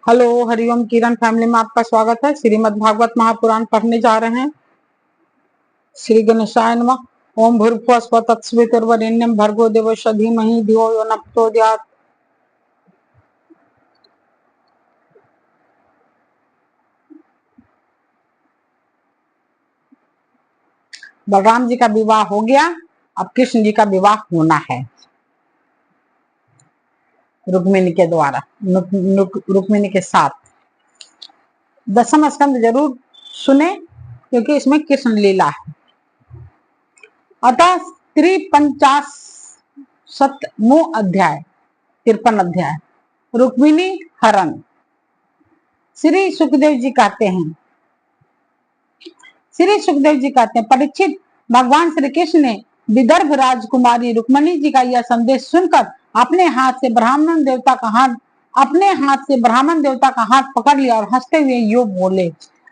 Hello, Hariom. किरण family में आपका स्वागत है। श्रीमद् भागवत महापुराण पढ़ने जा रहे हैं। श्री गणेशाय नमः। ओम भूर्भुवः स्वः तत्सवितुर्वरेण्यं भर्गो देवस्य धीमहि धियो यो नः प्रचोदयात्। बलराम जी का विवाह हो गया, अब कृष्ण जी का विवाह होना है रुक्मिणी के द्वारा, रुक्मिणी के साथ। दसम स्कंद जरूर सुने क्योंकि इसमें कृष्ण लीला है। अतः त्रिपंचाशतमो अध्याय, 53 अध्याय, रुक्मिणी हरण। श्री सुखदेव जी कहते हैं, परीक्षित, भगवान श्री कृष्ण ने विदर्भ राजकुमारी रुक्मिणी जी का यह संदेश सुनकर अपने हाथ से ब्राह्मण देवता का हाथ पकड़ लिया और हंसते हुए यूं बोले।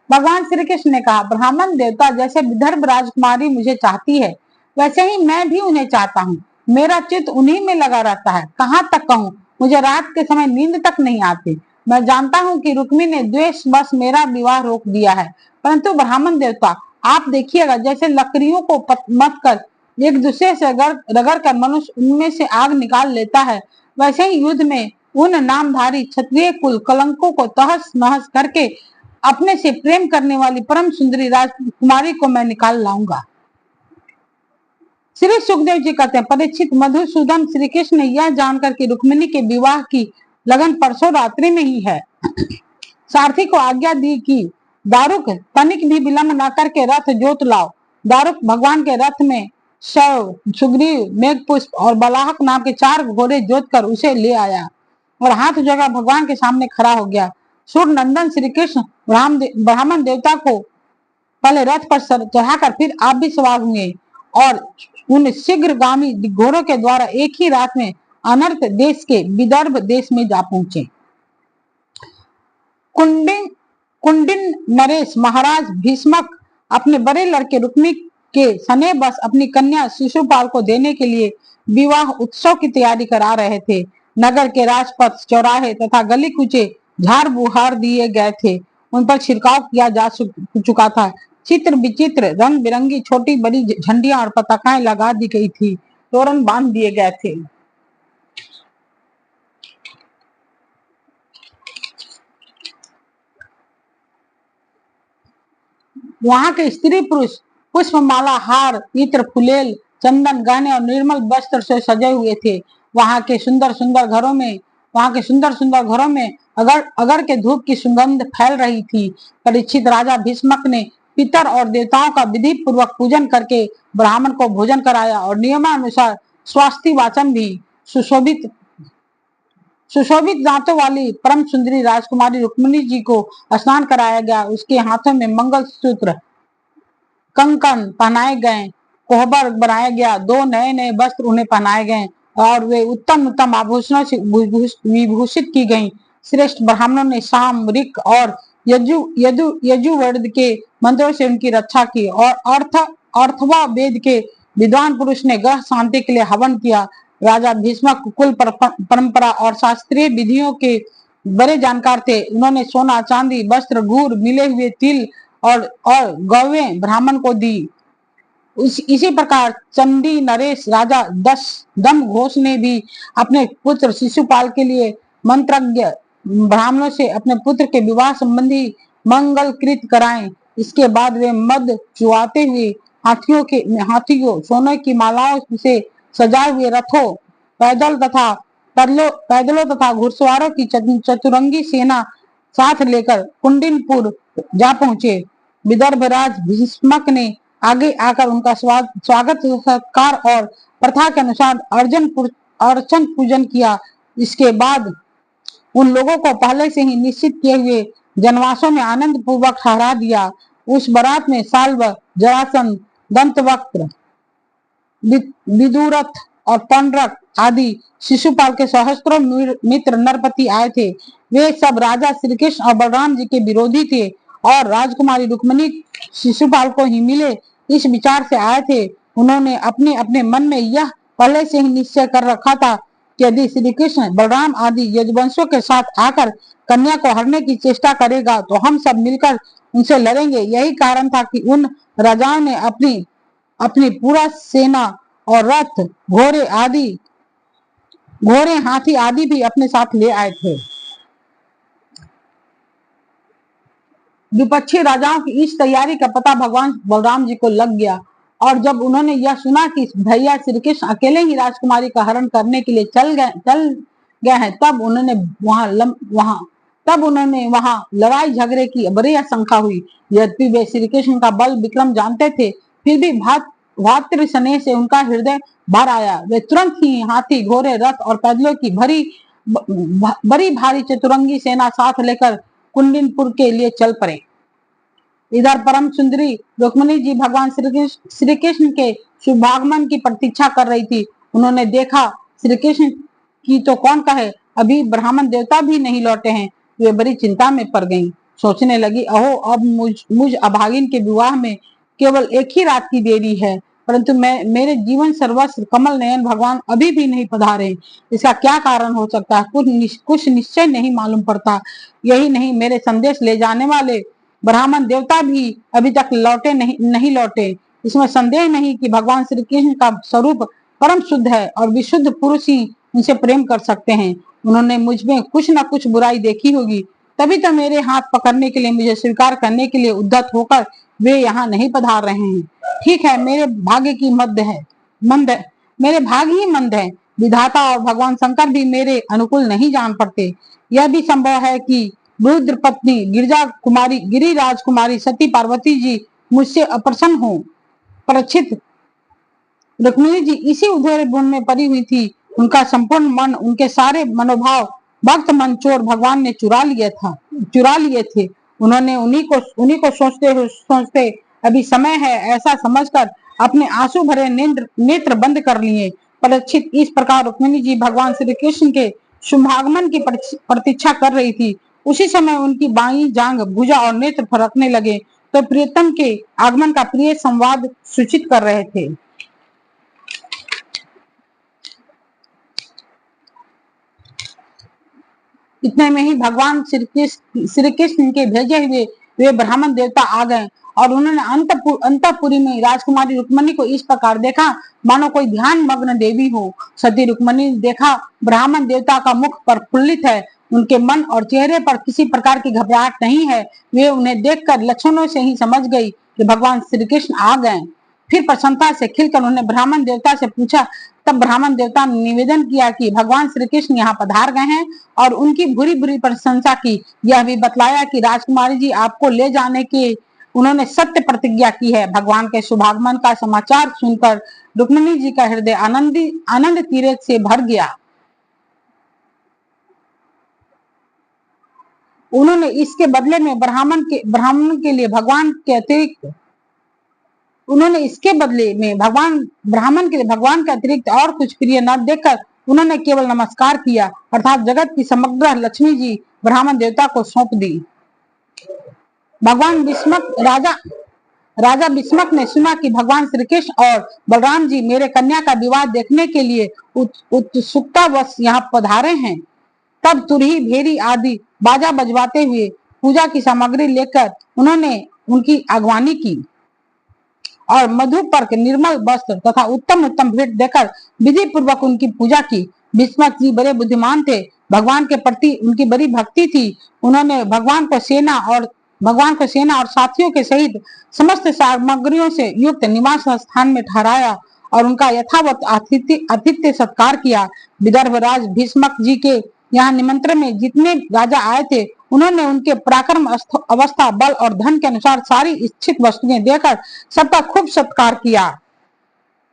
भगवान श्री कृष्ण ने कहा, ब्राह्मण देवता जैसे विदर्भ राजकुमारी मुझे चाहती है, वैसे ही मैं भी उन्हें चाहता हूँ। मेरा चित्त उन्हीं में लगा रहता है। कहाँ तक कहूँ, मुझे रात के समय नींद तक नहीं आती। मैं जानता हूँ कि रुक्मिणी ने द्वेष बस मेरा विवाह रोक दिया है, परंतु ब्राह्मण देवता, आप देखिएगा, जैसे लकड़ियों को मत कर एक दूसरे से रगड़ कर मनुष्य उनमें से आग निकाल लेता है, वैसे ही युद्ध में उन नामधारी क्षत्रिय कुल कलंकों को तहस नहस करके अपने से प्रेम करने वाली परम सुंदरी राजकुमारी को मैं निकाल लाऊंगा। श्री सुखदेव जी कहते हैं, परीक्षित, मधुसूदन श्री कृष्ण ने यह जानकर कि रुक्मिणी के विवाह की लगन परसों रात्रि में ही है, सारथी को आज्ञा दी कि दारुक तनिक भी विलंब न करके रथ जोत लाओ। दारुक भगवान के रथ में शव, सुग्रीव, मेघपुष्प और बलाहक नाम के 4 घोड़े जोत कर उसे ले आया और हाथ जोड़कर भगवान के सामने खड़ा हो गया। सूर्य नंदन श्री कृष्ण ब्राह्मण देवता को पहले रथ पर चढ़ाकर फिर आप भी सवार हुए और उन शीघ्रगामी घोड़ों के द्वारा एक ही रात में अनर्थ देश के विदर्भ देश में जा पहुंचे। कुंडिन नरेश महाराज भीष्मक अपने बड़े लड़के रुक्मी के स्नेह बस अपनी कन्या शिशुपाल को देने के लिए विवाह उत्सव की तैयारी करा रहे थे। नगर के राजपथ, चौराहे तथा गली कूचे झाड़ बुहार दिए गए थे, उन पर छिड़काव किया जा चुका था। चित्र विचित्र रंग बिरंगी छोटी बड़ी झंडियां और पताकाएं लगा दी गई थी, तोरण बांध दिए गए थे। वहां के स्त्री पुरुष पुष्पमाला, हार, इत्र, फुलेल, चंदन, गहने और निर्मल वस्त्र से सजे हुए थे। वहां के सुंदर सुंदर घरों में अगर के धूप की सुगंध फैल रही थी। परीक्षित, राजा भीष्मक ने पितर और देवताओं का विधि पूर्वक पूजन करके ब्राह्मण को भोजन कराया और नियमानुसार स्वास्थ्य वाचन भी सुशोभित दांतों वाली परम सुंदरी राजकुमारी रुक्मिणी जी को स्नान कराया गया। उसके हाथों में मंगलसूत्र, कंकन पहनाए गए, कोहबर बनाया गया, 2 नए नए वस्त्र उन्हें पहनाए गए और वे उत्तम उत्तम आभूषणों से विभूषित की गईं। श्रेष्ठ ब्राह्मणों ने साम, ऋक और यजुर्वेद के मंत्रों से उनकी रक्षा की और अर्थवा वेद के विद्वान पुरुष ने ग्रह शांति के लिए हवन किया। राजा भीष्मक कुल परंपरा और शास्त्रीय विधियों के बड़े जानकार थे। उन्होंने सोना, चांदी, वस्त्र, गुड़, मिले हुए तिल और गौवें ब्राह्मण को दी। इसी प्रकार चंडी नरेश राजा दम घोष ने भी अपने पुत्र शिशुपाल के लिए मंत्रज्ञ ब्राह्मणों से अपने पुत्र के विवाह संबंधी मंगल कृत कराए। इसके बाद वे मद चुआते हुए हाथियों, सोने की मालाओं से सजाए हुए रथों, पैदलों तथा घुड़सवारों की चतुरंगी सेना साथ लेकर कुंडिनपुर जा पहुंचे। विदर्भराज भीष्मक ने आगे आकर उनका स्वागत सत्कार और प्रथा के अनुसार अर्चन पूजन किया। इसके बाद उन लोगों को पहले से ही निश्चित किए हुए जनवासों में आनंद पूर्वक ठहरा दिया। उस बारात में साल्व, जरासंध, दंतवक्त्र, विदुरथ और पंडरक आदि शिशुपाल के सहस्त्रों मित्र नरपति आए थे। वे सब राजा श्री कृष्ण और बलराम जी के विरोधी थे और राजकुमारी रुक्मिणी शिशुपाल को ही मिले इस विचार से आए थे। उन्होंने अपने अपने मन में यह पहले से ही निश्चय कर रखा था कि यदि श्री कृष्ण, बलराम आदि यजुवंशों के साथ आकर कन्या को हरने की चेष्टा करेगा तो हम सब मिलकर उनसे लड़ेंगे। यही कारण था कि उन राजाओं ने अपनी अपनी पूरा सेना और रथ, घोड़े, हाथी आदि भी अपने साथ ले आए थे। विपक्षी राजाओं की इस तैयारी का पता भगवान बलराम जी को लग गया, और जब उन्होंने यह सुना कि भैया श्री कृष्ण अकेले ही राजकुमारी का हरण करने के लिए चल गए हैं, तब उन्होंने वहां लड़ाई झगड़े की बड़ी आशंका हुई। यद्यपि वे श्री कृष्ण का बल विक्रम जानते थे, फिर भी भातृ स्नेह से उनका हृदय भर आया। वे तुरंत ही हाथी, घोड़े, रथ और पैदलों की बड़ी भारी चतुरंगी सेना साथ लेकर कुंडिनपुर के लिए चल पड़े। इधर परम सुंदरी रुक्मिणी जी भगवान श्री कृष्ण के शुभागमन की प्रतीक्षा कर रही थी। उन्होंने देखा श्री कृष्ण की तो कौन कहे, अभी ब्राह्मण देवता भी नहीं लौटे हैं। वे बड़ी चिंता में पड़ गईं। सोचने लगी, अहो, अब मुझ अभागिन के विवाह में केवल एक ही रात की देरी है, परंतु मेरे जीवन सर्वस्व कमल नयन भगवान अभी भी नहीं पधारे। इसका क्या कारण हो सकता है? कुछ निश्चय नहीं मालूम पड़ता। यही नहीं, मेरे संदेश ले जाने वाले ब्राह्मण देवता भी अभी तक नहीं लौटे। इसमें संदेह नहीं कि भगवान श्री कृष्ण का स्वरूप परम शुद्ध है और विशुद्ध पुरुष ही उनसे प्रेम कर सकते हैं। उन्होंने मुझ में कुछ न कुछ बुराई देखी होगी, तभी तो मेरे हाथ पकड़ने के लिए, मुझे स्वीकार करने के लिए उद्यत होकर वे यहाँ नहीं पधार रहे हैं। ठीक है, मेरे भाग्य ही मंद है। विधाता और भगवान शंकर भी मेरे अनुकूल नहीं जान पड़ते। यह भी संभव है कि रुद्र पत्नी गिरिराज कुमारी सती पार्वती जी मुझसे अप्रसन्न हो। परीक्षित, रुक्मिणी जी इसी उधेड़ गुण में पड़ी हुई थी। उनका संपूर्ण मन, उनके सारे मनोभाव भक्त मन चोर भगवान ने चुरा लिए थे। उन्होंने उन्हीं को सोचते अभी समय है ऐसा समझकर अपने आंसू भरे नेत्र बंद कर लिए। परीक्षित, इस प्रकार रुक्मिणी जी भगवान श्री कृष्ण के शुभागमन की प्रतीक्षा कर रही थी। उसी समय उनकी बाईं जांघ, भुजा और नेत्र फरकने लगे तो प्रियतम के आगमन का प्रिय संवाद सूचित कर रहे थे। इतने में ही भगवान श्री कृष्ण के भेजे हुए वे ब्राह्मण देवता आ गए और उन्होंने अंतपुरी में राजकुमारी रुक्मिणी को इस प्रकार देखा मानो कोई ध्यान मग्न देवी हो। सती रुक्मिणी ने देखा ब्राह्मण देवता का मुख प्रफुल्लित है, उनके मन और चेहरे पर किसी प्रकार की घबराहट नहीं है। वे उन्हें देखकर लक्षणों से ही समझ गई कि भगवान श्री कृष्ण आ गए। फिर प्रसन्नता से खिलकर उन्होंने ब्राह्मण देवता से पूछा। तब ब्राह्मण देवता ने निवेदन किया कि भगवान श्री कृष्ण यहाँ पधार गए हैं और उनकी बुरी बुरी प्रशंसा की। यह भी बतलाया कि राजकुमारी जी आपको ले जाने के उन्होंने सत्य प्रतिज्ञा की है। भगवान के शुभागमन का समाचार सुनकर रुक्मिणी जी का हृदय आनंद तीरे से भर गया। उन्होंने इसके बदले में ब्राह्मण के लिए भगवान के अतिरिक्त और कुछ प्रिय न देखकर उन्होंने केवल नमस्कार किया, अर्थात जगत की समग्र लक्ष्मी जी ब्राह्मण देवता को सौंप दी। राजा विस्मक ने सुना कि भगवान श्री कृष्ण और बलराम जी मेरे कन्या का विवाह देखने के लिए उत्सुकतावश यहाँ पधारे हैं। तब तुरही, भेरी आदि बाजा बजवाते हुए पूजा की सामग्री लेकर उन्होंने उनकी आगवानी की और मधुपर्क, निर्मल वस्त्र तथा उत्तम भेंट देकर विधि पूर्वक उनकी पूजा की। विस्मक जी बड़े बुद्धिमान थे, भगवान के प्रति उनकी बड़ी भक्ति थी। उन्होंने भगवान को सेना और साथियों के सहित समस्त सामग्रियों से युक्त निवास स्थान में ठहराया और उनका यथावत आतिथ्य सत्कार किया। विदर्भ राज भीष्मक जी के यहाँ निमंत्रण में जितने राजा आए थे, उन्होंने उनके पराक्रम, अवस्था, बल और धन के अनुसार सारी इच्छित वस्तुएं देकर सबका खूब सत्कार किया।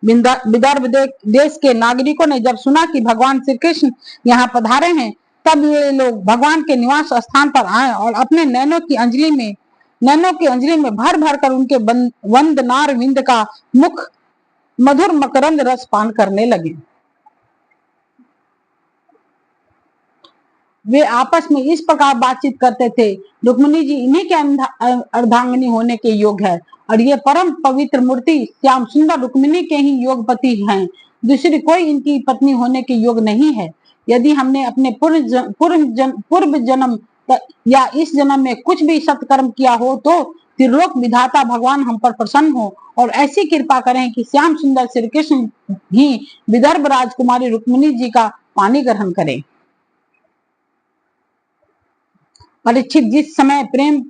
विदर्भ देश के नागरिकों ने जब सुना कि भगवान श्री कृष्ण यहाँ पधारे हैं, तब वे लोग भगवान के निवास स्थान पर आए और अपने नैनों की अंजलि में भर भर कर उनके वंदनार विंद का मधुर मकरंद रस पान करने लगे। वे आपस में इस प्रकार बातचीत करते थे, रुक्मिणी जी इन्हीं के अर्धांगिनी होने के योग है और ये परम पवित्र मूर्ति श्याम सुंदर रुक्मिणी के ही योगपति हैं। दूसरी कोई इनकी पत्नी होने के योग्य नहीं है। यदि हमने अपने पूर्व जन्म या इस जन्म में कुछ भी सत्कर्म किया हो तो त्रिलोक विधाता भगवान हम पर प्रसन्न हो और ऐसी कृपा करें कि श्याम सुंदर श्री कृष्ण ही विदर्भ राजकुमारी रुक्मिणी जी का पानी ग्रहण करें। परीक्षित, जिस समय प्रेम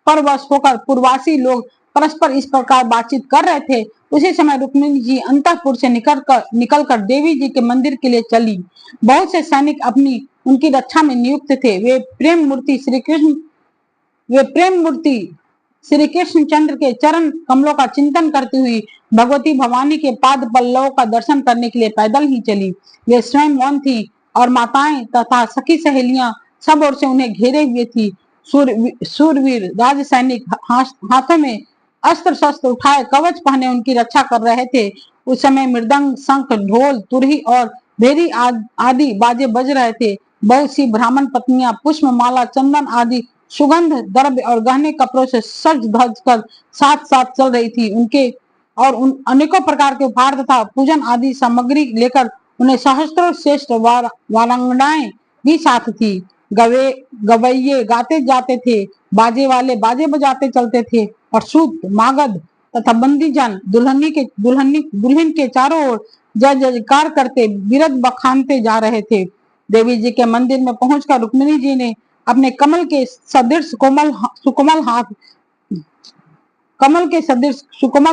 परवश होकर पूर्ववासी लोग परस्पर इस प्रकार बातचीत कर रहे थे, उसी समय रुक्मिणी जी अंतःपुर से निकलकर देवी जी के मंदिर के लिए चली। बहुत से सैनिक अपनी उनकी रक्षा में नियुक्त थे। वे प्रेम मूर्ति श्री कृष्ण चंद्र के चरण कमलों का चिंतन करती हुई भगवती भवानी के पाद पल्लवों का दर्शन करने के लिए पैदल ही चली। वे स्वयं मौन थी और माताएं तथा सखी सहेलियां सब ओर से उन्हें घेरे हुए थी। सूरवीर राज सैनिक हाथों में अस्त्र शस्त्र उठाए कवच पहने उनकी रक्षा कर रहे थे। उस समय मृदंग, शंख, ढोल, तुरही और भेरी आदि बाजे बज रहे थे। बहुत सी ब्राह्मण पत्नियां पुष्प माला, चंदन आदि सुगंध द्रव्य और गहने कपड़ों से सज धज कर साथ साथ चल रही थी। उनके और उन अनेकों प्रकार के उपहार तथा पूजन आदि सामग्री लेकर उन्हें सहस्त्रों श्रेष्ठ वारांगनाएं भी साथ थी। गवैये गाते जाते थे, बाजे वाले बाजे बजाते चलते थे और सूत, मागध तथा बंदीजन दुल्हन के चारों ओर जय जयकार करते बिरद बखानते जा रहे थे। देवी जी के मंदिर में पहुंचकर रुक्मिणी जी ने अपने कमल के सदृश सुकोमल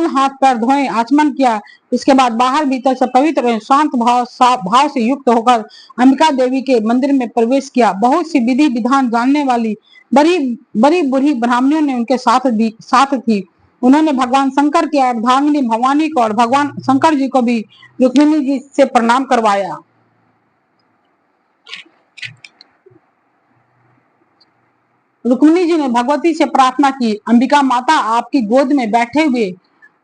हाथ पैर धोए, आचमन किया। इसके बाद बाहर भीतर से पवित्र और शांत भाव से युक्त होकर अंबिका देवी के मंदिर में प्रवेश किया। बहुत सी विधि विधान जानने वाली बड़ी बूढ़ी ब्राह्मणियों ने उनके साथ थी। उन्होंने भगवान शंकर की अर्धांगिनी भवानी को और भगवान शंकर जी को भी रुक्मिणी जी से प्रणाम करवाया। रुक्मिणी जी ने भगवती से प्रार्थना की, अंबिका माता, आपकी गोद में बैठे हुए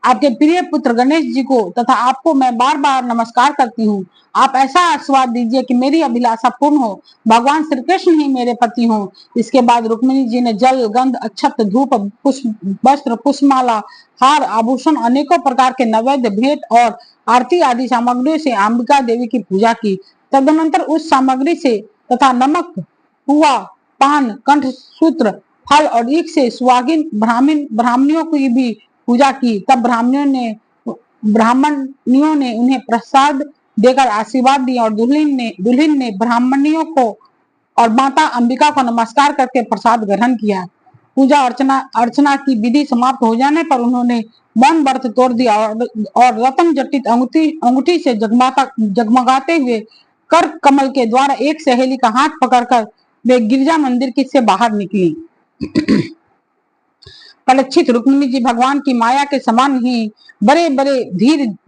आपके प्रिय पुत्र गणेश जी को तथा आपको मैं बार बार नमस्कार करती हूँ। आप ऐसा आशीर्वाद दीजिए कि मेरी अभिलाषा पूर्ण हो, भगवान श्री कृष्ण ही मेरे पति हो। इसके बाद रुक्मिणी जी ने जल, गंध, अक्षत, धूप, वस्त्र, पुष्पमाला, हार, आभूषण, अनेकों प्रकार के नैवेद्य, भेंट और आरती आदि सामग्रियों से अंबिका देवी की पूजा की। तदनंतर उस सामग्री से तथा नमक, पुआ, पान, कंठ सूत्र, फल और ईख से सुहागिन ब्राह्मणियों की भी पूजा की। तब ब्राह्मणियों ने उन्हें प्रसाद देकर आशीर्वाद दिया और दुल्हन ने ब्राह्मणियों को और माता अंबिका को नमस्कार करके प्रसाद ग्रहण किया। पूजा अर्चना की विधि समाप्त हो जाने पर उन्होंने मौन व्रत तोड़ दिया और रत्न जटित अंगूठी से जगमगाते हुए कर कमल के द्वारा एक सहेली का हाथ पकड़कर वे गिरजा मंदिर की से बाहर निकली। परीक्षित, रुक्मिणी जी भगवान की माया के समान ही बड़े बड़े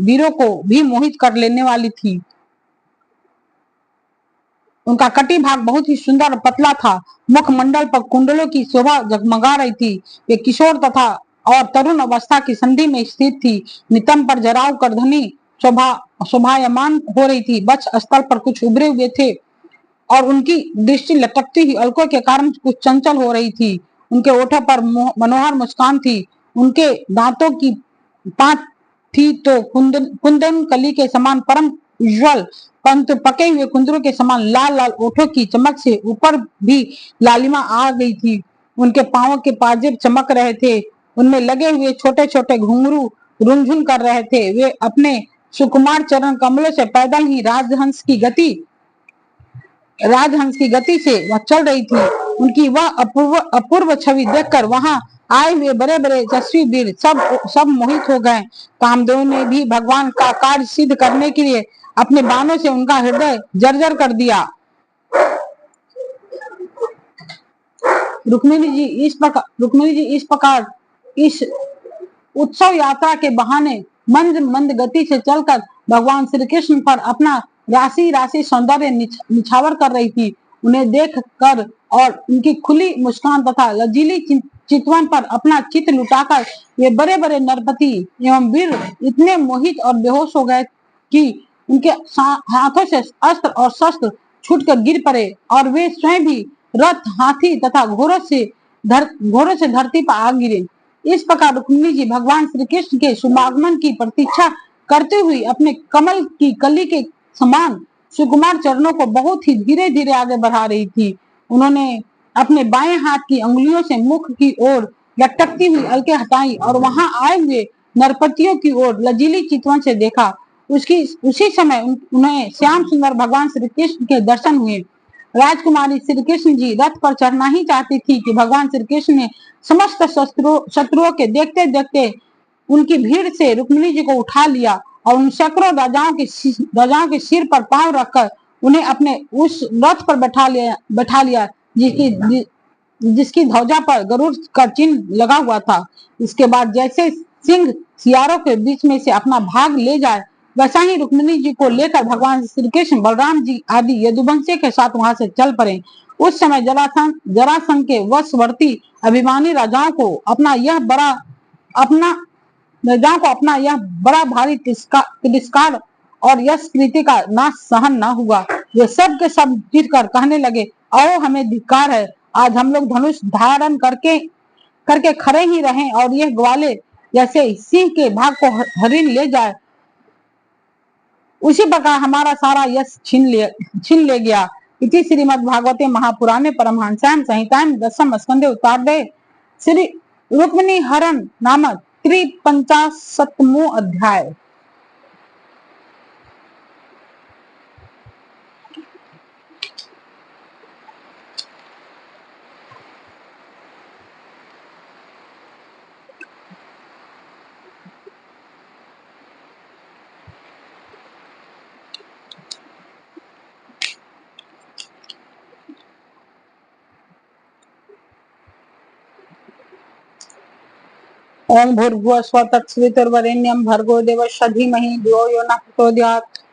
वीरों को भी मोहित कर लेने वाली थी। उनका कटी भाग बहुत ही सुंदर और पतला था। मुखमंडल पर कुंडलों की शोभा जगमगा रही थी। वे किशोर तथा और तरुण अवस्था की संधि में स्थित थी। नितंब पर जराव करधनी शोभायमान हो रही थी। वक्ष स्थल पर कुछ उभरे हुए थे और उनकी दृष्टि लटकती हुई अलकों के कारण कुछ चंचल हो रही थी। उनके ओठों पर मनोहर मुस्कान थी। उनके दांतों की पांच थी तो कुंदन कली के समान परम उज्ज्वल, परंतु पके हुए कुंदरों के समान लाल लाल ओठों की चमक से ऊपर भी लालिमा आ गई थी। उनके पांवों के पाजेब चमक रहे थे। उनमें लगे हुए छोटे छोटे घुंघरू रुनझुन कर रहे थे। वे अपने सुकुमार चरण कमलों से पैदल ही राजहंस की गति से वह चल रही थी। उनकी वह अपूर्व छवि देखकर वहां आए हुए बड़े बड़े यशस्वी वीर सब मोहित हो गए। कामदेव ने भी भगवान का कार्य सिद्ध करने के लिए अपने बाणों से उनका हृदय जर्जर कर दिया। रुक्मिणी जी इस प्रकार इस उत्सव यात्रा के बहाने मंद मंद गति से चलकर भगवान श्री कृष्ण पर अपना राशि राशि सौंदर्य निछावर कर रही थी। उन्हें देख कर और उनकी खुली मुस्कान तथा लजीली चितवन पर अपना चित्त लुटाकर वे बड़े बड़े नरपति एवं वीर इतने मोहित और बेहोश हो गए कि उनके हाथों से अस्त्र और शस्त्र छूटकर गिर पड़े और वे स्वयं भी रथ, हाथी तथा घोड़ों से धरती पर आ गिरे। इस प्रकार रुक्मिणी जी भगवान श्री कृष्ण के शुभागमन की प्रतीक्षा करते हुए अपने कमल की कली के समान सुकुमार चरणों को बहुत ही धीरे धीरे आगे बढ़ा रही थी। उन्होंने अपने बाएं हाथ की अंगुलियों से मुख की ओर लटकती हुई अलके हटाई और वहां आए हुए नरपतियों की ओर लजीली चितवन से देखा। उसी समय उन्हें श्याम सुंदर भगवान श्री कृष्ण के दर्शन हुए। राजकुमारी श्री कृष्ण जी रथ पर चढ़ना ही चाहती थी कि भगवान श्री कृष्ण ने समस्त शत्रुओं के देखते देखते उनकी भीड़ से रुक्मिणी जी को उठा लिया और उन सैकड़ों राजाओं के सिर पर पांव रखकर उन्हें अपने उस रथ पर बैठा लिया जिसकी ध्वजा पर गरुड़ का चिन्ह लगा हुआ था। इसके बाद जैसे सिंह सियारों के बीच में से अपना भाग ले जाए, वैसा ही रुक्मिणी जी को लेकर भगवान श्री कृष्ण बलराम जी आदि यदुवंशी के साथ वहां से चल पड़े। उस समय जरासंध के वशवर्ती अभिमानी राजाओं को अपना यह बड़ा भारी तिरस्कार और यश कृति का नाश सहन न हुआ। वे सब के सब गिर कर कहने लगे, आओ हमें धिक्कार है, आज हम लोग धनुष धारण करके खड़े ही रहें और यह ग्वाले जैसे सिंह के भाग को हरिण ले जाए, उसी प्रकार हमारा सारा यश छीन ले गया। इति श्रीमद्भागवते महापुराणे परमहंस्यां संहितायां दशम स्कंदे उत्तरार्धे श्री रुक्मिणी हरण नामक 53वां अध्याय। ओम भूर्भुवः स्वः तत्सवितुर्वरेण्यं भर्गो देवस्य धीमहि धियो यो नः प्रचोदयात्।